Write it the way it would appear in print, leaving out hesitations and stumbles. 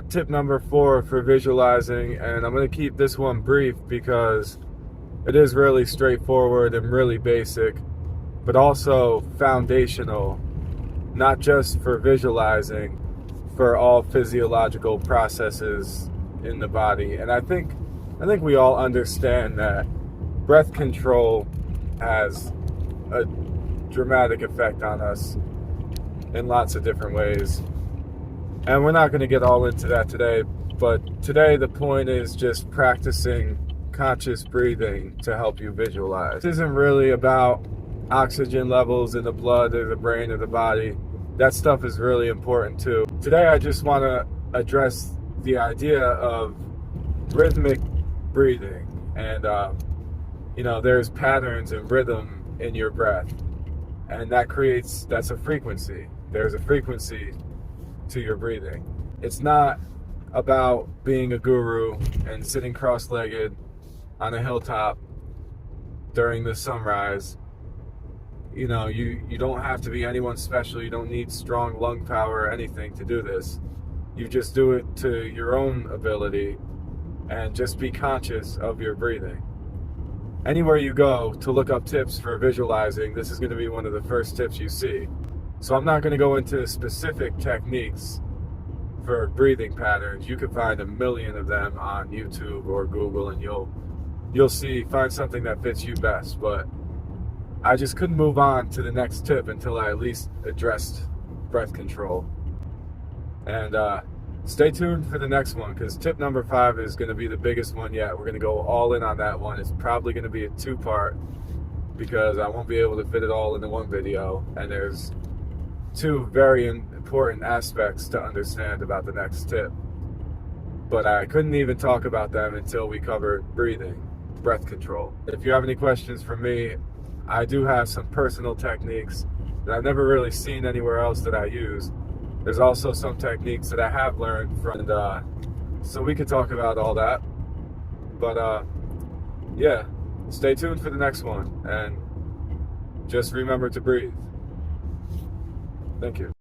Tip number 4 for visualizing, and I'm going to keep this one brief because it is really straightforward and really basic, but also foundational, not just for visualizing, for all physiological processes in the body. And I think we all understand that breath control has a dramatic effect on us in lots of different ways. And we're not going to get all into that today, but today the point is just practicing conscious breathing to help you visualize. This isn't really about oxygen levels in the blood or the brain or the body. That stuff is really important too. Today I just want to address the idea of rhythmic breathing. And, there's patterns and rhythm in your breath. And that's a frequency. There's a frequency to your breathing. It's not about being a guru and sitting cross-legged on a hilltop during the sunrise. You don't have to be anyone special. You don't need strong lung power or anything to do this. You just do it to your own ability and just be conscious of your breathing. Anywhere you go to look up tips for visualizing, this is going to be one of the first tips you see. So I'm not going to go into specific techniques for breathing patterns. You can find a million of them on YouTube or Google, and you'll find something that fits you best. But I just couldn't move on to the next tip until I at least addressed breath control. And stay tuned for the next one, because tip number 5 is going to be the biggest one yet. We're going to go all in on that one. It's probably going to be a 2-part because I won't be able to fit it all into one video, and there's 2 very important aspects to understand about the next tip. But I couldn't even talk about them until we covered breathing, breath control. If you have any questions for me, I do have some personal techniques that I've never really seen anywhere else that I use. There's also some techniques that I have learned from, so we could talk about all that. But yeah, stay tuned for the next one, and just remember to breathe. Thank you.